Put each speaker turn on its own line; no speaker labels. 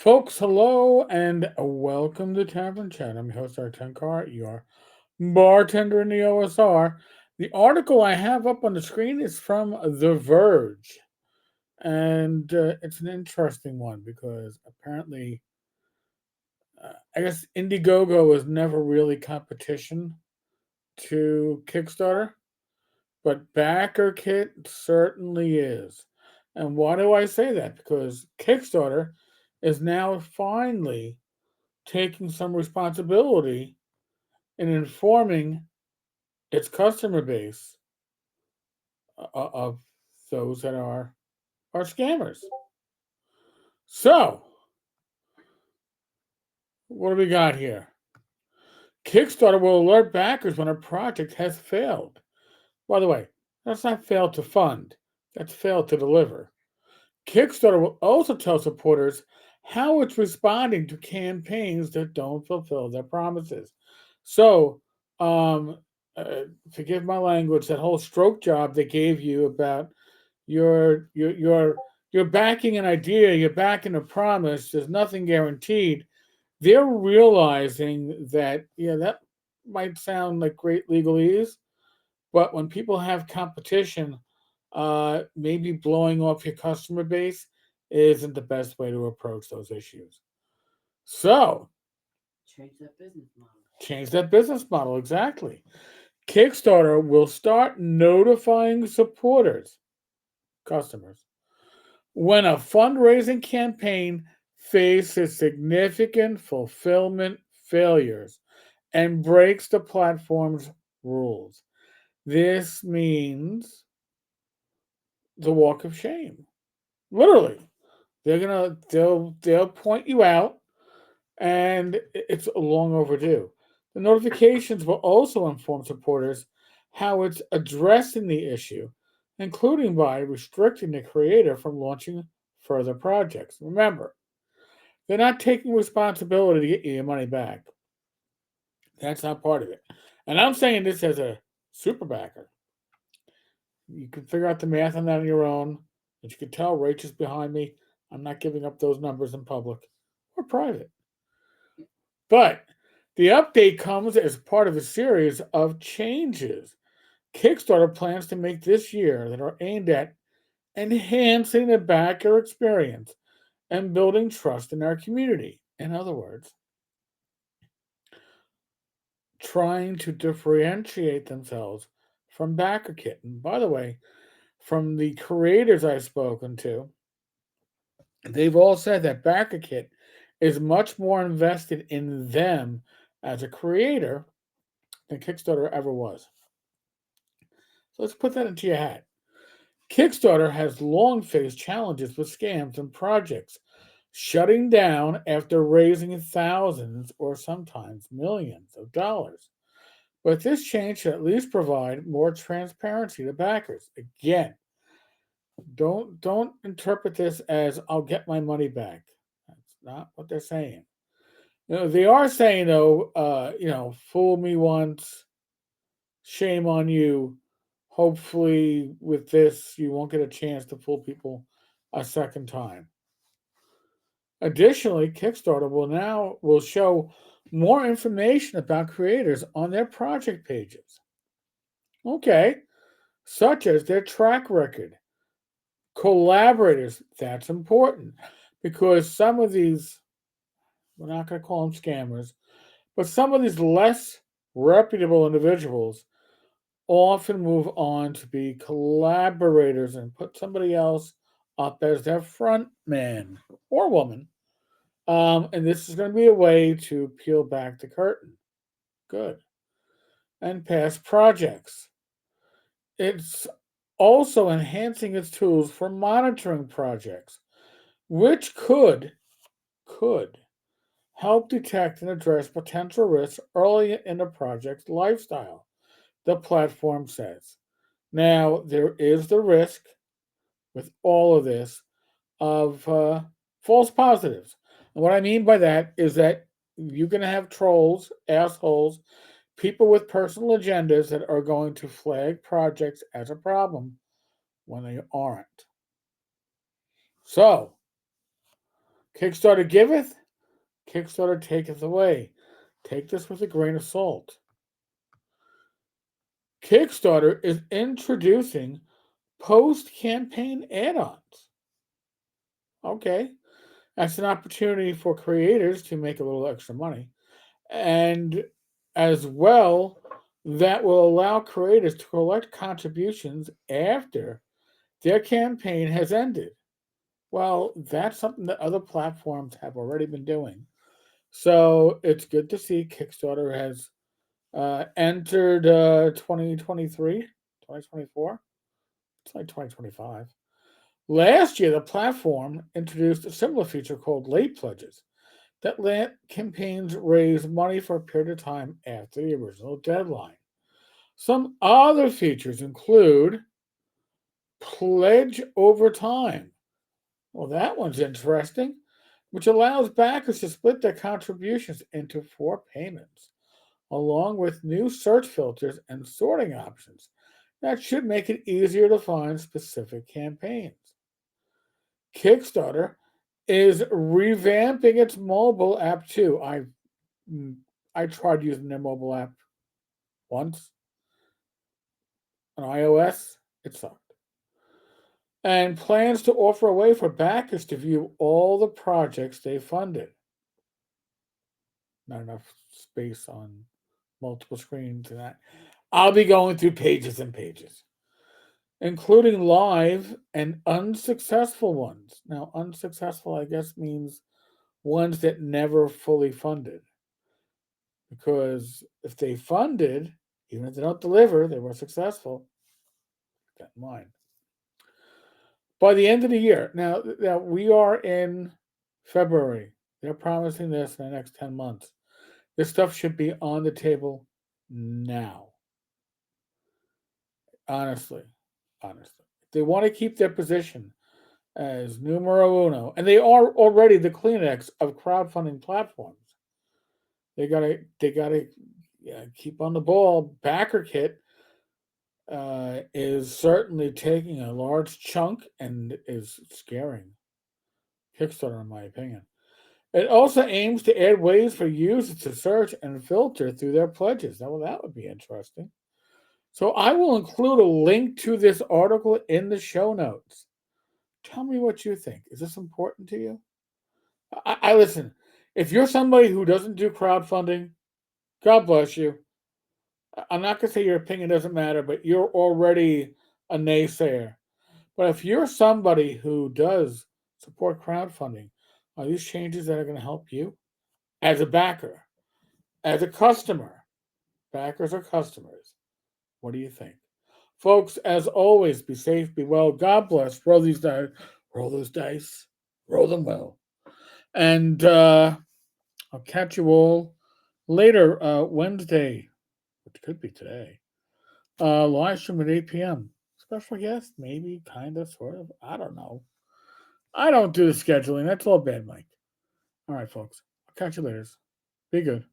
Folks, hello and welcome to Tavern Chat. I'm your host, Tenkar, your bartender in the OSR. The article I have up on the screen is from The Verge, and it's an interesting one because apparently, I guess Indiegogo was never really competition to Kickstarter, but Backerkit certainly is. And why do I say that? Because Kickstarter is now finally taking some responsibility in informing its customer base of those that are scammers. So, what do we got here? Kickstarter will alert backers when a project has failed. By the way, that's not failed to fund, that's failed to deliver. Kickstarter will also tell supporters how it's responding to campaigns that don't fulfill their promises. So, um, forgive my language, that whole stroke job they gave you about you're you're you're you're backing an idea, you're backing a promise. There's nothing guaranteed. They're realizing that that might sound like great legalese, but when people have competition, maybe blowing off your customer base isn't the best way to approach those issues. So
Change that business model.
change that business model exactly. Kickstarter will start notifying supporters, customers, when a fundraising campaign faces significant fulfillment failures and breaks the platform's rules. This means the walk of shame. Literally, they'll point you out, and it's long overdue. The notifications will also inform supporters how it's addressing the issue, including by restricting the creator from launching further projects. Remember, they're not taking responsibility to get you your money back. That's not part of it. And I'm saying this as a super backer. You can figure out the math on that on your own. As you can tell, Rachel's behind me. I'm not giving up those numbers in public or private. But the update comes as part of a series of changes Kickstarter plans to make this year that are aimed at enhancing the backer experience and building trust in our community. In other words, trying to differentiate themselves from Backerkit. And by the way, from the creators I've spoken to, they've all said that Backerkit is much more invested in them as a creator than Kickstarter ever was. So let's put that into your hat. Kickstarter has long faced challenges with scams and projects shutting down after raising thousands or sometimes millions of dollars. But this change should at least provide more transparency to backers. Again, don't interpret this as I'll get my money back. That's not what they're saying. They are saying though, fool me once, shame on you. Hopefully, with this, you won't get a chance to fool people a second time. Additionally, Kickstarter will show more information about creators on their project pages. Okay, such as their track record, collaborators. That's important because some of these, we're not going to call them scammers, but some of these less reputable individuals often move on to be collaborators and put somebody else up as their front man or woman. And this is going to be a way to peel back the curtain. Good. And past projects. It's also enhancing its tools for monitoring projects, which could help detect and address potential risks early in a project's lifestyle, the platform says. Now, there is the risk with all of this of false positives. And what I mean by that is that you're going to have trolls, assholes, people with personal agendas that are going to flag projects as a problem when they aren't. So, Kickstarter giveth, Kickstarter taketh away. Take this with a grain of salt. Kickstarter is introducing post-campaign add-ons. Okay, that's an opportunity for creators to make a little extra money. And as well, that will allow creators to collect contributions after their campaign has ended. Well, that's something that other platforms have already been doing. So it's good to see Kickstarter has entered 2023, 2024. It's like 2025. Last year, the platform introduced a similar feature called late pledges that let campaigns raise money for a period of time after the original deadline. Some other features include pledge over time. Well, that one's interesting, which allows backers to split their contributions into 4 payments, along with new search filters and sorting options that should make it easier to find specific campaigns. Kickstarter is revamping its mobile app too. I tried using their mobile app once on iOS. It sucked. And plans to offer a way for backers to view all the projects they funded. Not enough space on multiple screens and that. I'll be going through pages and pages, including live and unsuccessful ones. Now, unsuccessful, I guess, means ones that never fully funded. Because if they funded, even if they don't deliver, they were successful. Keep that in mind. By the end of the year, now we are in February. They're promising this in the next 10 months. This stuff should be on the table now. Honestly. They want to keep their position as numero uno, and they are already the Kleenex of crowdfunding platforms. They gotta keep on the ball. Backerkit is certainly taking a large chunk and is scaring Kickstarter, in my opinion. It also aims to add ways for users to search and filter through their pledges. Now, well, that would be interesting. So I will include a link to this article in the show notes. Tell me what you think. Is this important to you? I listen. If you're somebody who doesn't do crowdfunding, God bless you. I'm not gonna say your opinion doesn't matter, but you're already a naysayer. But if you're somebody who does support crowdfunding, are these changes that are going to help you as a backer, as a customer? Backers are customers. What do you think? Folks, as always, be safe, be well. God bless. Roll these dice. Roll those dice. Roll them well. And I'll catch you all later, Wednesday, which could be today. Live stream at 8 p.m. Special guest, maybe, kind of, sort of. I don't know. I don't do the scheduling. That's all bad, Mike. All right, folks. I'll catch you later. Be good.